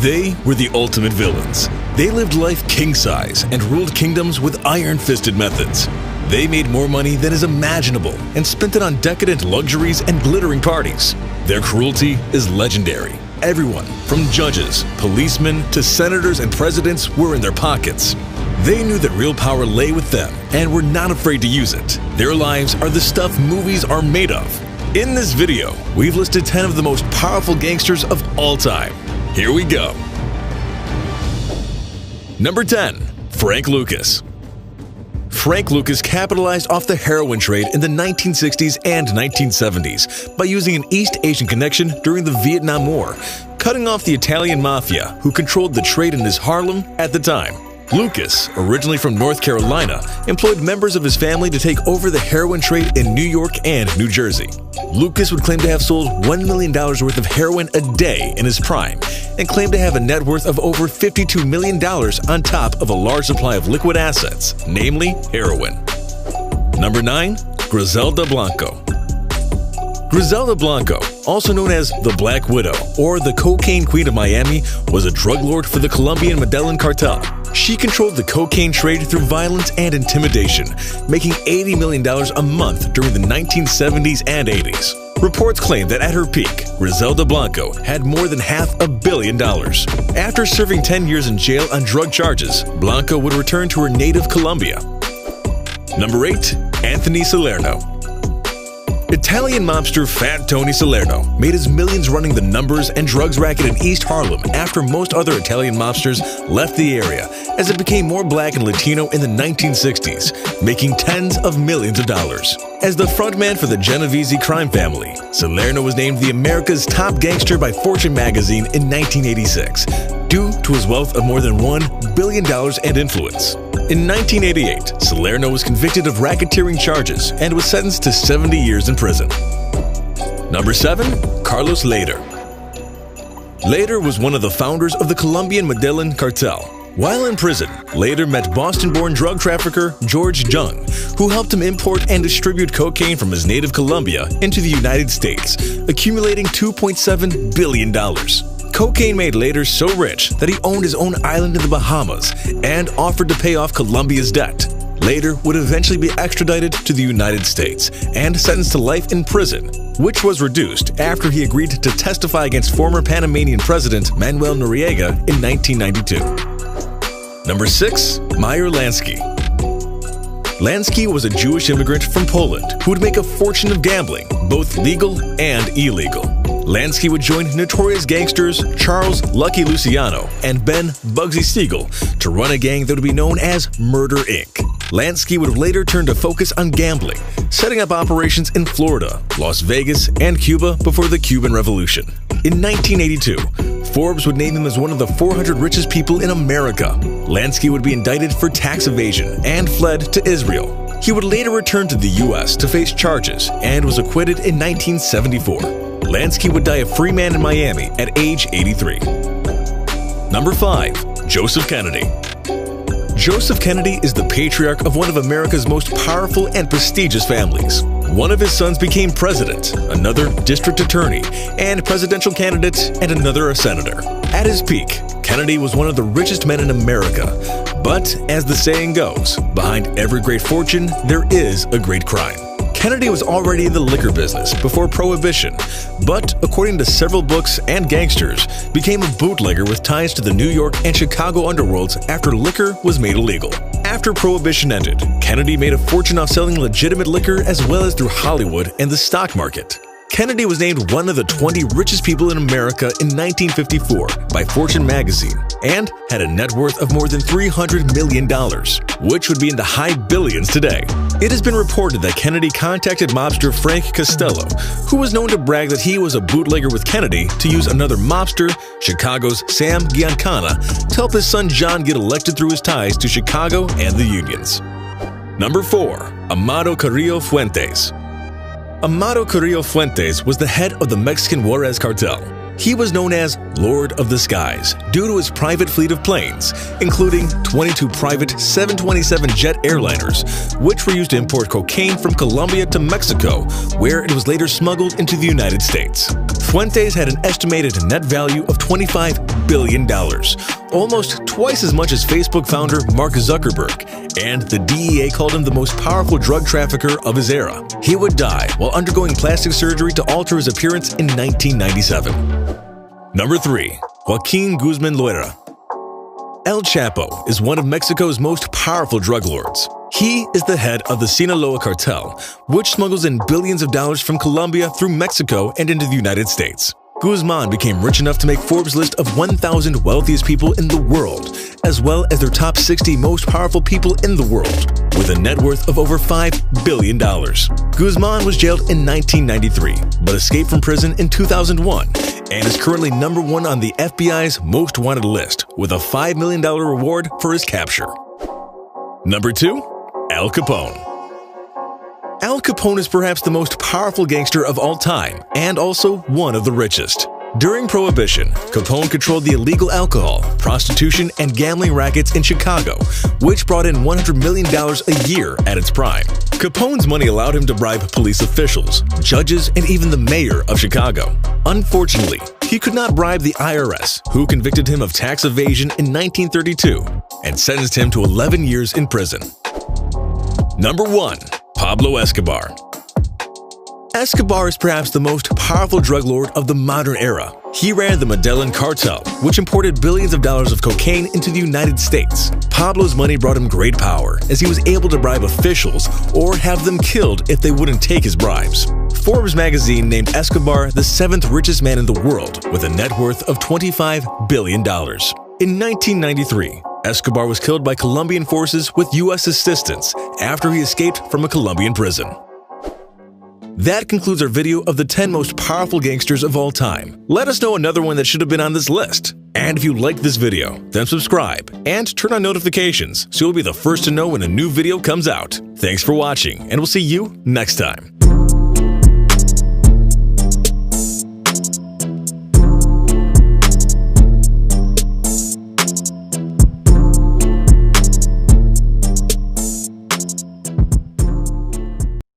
They were the ultimate villains. They lived life king-size and ruled kingdoms with iron-fisted methods. They made more money than is imaginable and spent it on decadent luxuries and glittering parties. Their cruelty is legendary. Everyone, from judges, policemen, to senators and presidents, were in their pockets. They knew that real power lay with them and were not afraid to use it. Their lives are the stuff movies are made of. In this video, we've listed 10 of the most powerful gangsters of all time. Here we go. Number 10. Frank Lucas. Frank Lucas capitalized off the heroin trade in the 1960s and 1970s by using an East Asian connection during the Vietnam War, cutting off the Italian mafia who controlled the trade in his Harlem at the time. Lucas, originally from North Carolina, employed members of his family to take over the heroin trade in New York and New Jersey. Lucas would claim to have sold $1 million worth of heroin a day in his prime and claimed to have a net worth of over $52 million on top of a large supply of liquid assets, namely heroin. Number 9. Griselda Blanco. Griselda Blanco, also known as the Black Widow or the Cocaine Queen of Miami, was a drug lord for the Colombian Medellin cartel. She controlled the cocaine trade through violence and intimidation, making $80 million a month during the 1970s and 80s. Reports claim that at her peak, Griselda Blanco had more than $500 million. After serving 10 years in jail on drug charges, Blanco would return to her native Colombia. Number 8. Anthony Salerno. Italian mobster Fat Tony Salerno made his millions running the numbers and drugs racket in East Harlem after most other Italian mobsters left the area, as it became more black and Latino in the 1960s, making tens of millions of dollars. As the frontman for the Genovese crime family, Salerno was named the America's Top Gangster by Fortune magazine in 1986, due to his wealth of more than $1 billion and influence. In 1988, Salerno was convicted of racketeering charges and was sentenced to 70 years in prison. Number 7. Carlos Lehder. Lehder was one of the founders of the Colombian Medellin cartel. While in prison, Lehder met Boston-born drug trafficker George Jung, who helped him import and distribute cocaine from his native Colombia into the United States, accumulating $2.7 billion. Cocaine made Lehder so rich that he owned his own island in the Bahamas and offered to pay off Colombia's debt. Lehder would eventually be extradited to the United States and sentenced to life in prison, which was reduced after he agreed to testify against former Panamanian President Manuel Noriega in 1992. Number 6. Meyer Lansky. Lansky was a Jewish immigrant from Poland who would make a fortune of gambling, both legal and illegal. Lansky would join notorious gangsters Charles Lucky Luciano and Ben Bugsy Siegel to run a gang that would be known as Murder Inc. Lansky would later turn to focus on gambling, setting up operations in Florida, Las Vegas, and Cuba before the Cuban Revolution. In 1982, Forbes would name him as one of the 400 richest people in America. Lansky would be indicted for tax evasion and fled to Israel. He would later return to the U.S. to face charges and was acquitted in 1974. Lansky would die a free man in Miami at age 83. Number 5. Joseph Kennedy. Joseph Kennedy is the patriarch of one of America's most powerful and prestigious families. One of his sons became president, another district attorney, and presidential candidate, and another a senator. At his peak, Kennedy was one of the richest men in America. But, as the saying goes, behind every great fortune, there is a great crime. Kennedy was already in the liquor business before Prohibition, but according to several books and gangsters, became a bootlegger with ties to the New York and Chicago underworlds after liquor was made illegal. After Prohibition ended, Kennedy made a fortune off selling legitimate liquor as well as through Hollywood and the stock market. Kennedy was named one of the 20 richest people in America in 1954 by Fortune magazine and had a net worth of more than $300 million, which would be in the high billions today. It has been reported that Kennedy contacted mobster Frank Costello, who was known to brag that he was a bootlegger with Kennedy, to use another mobster, Chicago's Sam Giancana, to help his son John get elected through his ties to Chicago and the unions. Number 4. Amado Carrillo Fuentes. Amado Carrillo Fuentes was the head of the Mexican Juarez cartel. He was known as Lord of the Skies due to his private fleet of planes, including 22 private 727 jet airliners, which were used to import cocaine from Colombia to Mexico, where it was later smuggled into the United States. Fuentes had an estimated net value of $25 billion, almost twice as much as Facebook founder Mark Zuckerberg, and the DEA called him the most powerful drug trafficker of his era. He would die while undergoing plastic surgery to alter his appearance in 1997. Number 3. Joaquin Guzman Loera. El Chapo is one of Mexico's most powerful drug lords. He is the head of the Sinaloa cartel, which smuggles in billions of dollars from Colombia through Mexico and into the United States. Guzman became rich enough to make Forbes' list of 1,000 wealthiest people in the world, as well as their top 60 most powerful people in the world, with a net worth of over $5 billion. Guzman was jailed in 1993, but escaped from prison in 2001, and is currently number 1 on the FBI's most wanted list, with a $5 million reward for his capture. Number 2. Al Capone. Al Capone is perhaps the most powerful gangster of all time, and also one of the richest. During Prohibition, Capone controlled the illegal alcohol, prostitution, and gambling rackets in Chicago, which brought in $100 million a year at its prime. Capone's money allowed him to bribe police officials, judges, and even the mayor of Chicago. Unfortunately, he could not bribe the IRS, who convicted him of tax evasion in 1932 and sentenced him to 11 years in prison. Number 1. Pablo Escobar. Escobar is perhaps the most powerful drug lord of the modern era. He ran the Medellin cartel, which imported billions of dollars of cocaine into the United States. Pablo's money brought him great power, as he was able to bribe officials or have them killed if they wouldn't take his bribes. Forbes magazine named Escobar the 7th richest man in the world, with a net worth of $25 billion. In 1993, Escobar was killed by Colombian forces with U.S. assistance after he escaped from a Colombian prison. That concludes our video of the 10 most powerful gangsters of all time. Let us know another one that should have been on this list. And if you liked this video, then subscribe and turn on notifications so you'll be the first to know when a new video comes out. Thanks for watching, and we'll see you next time.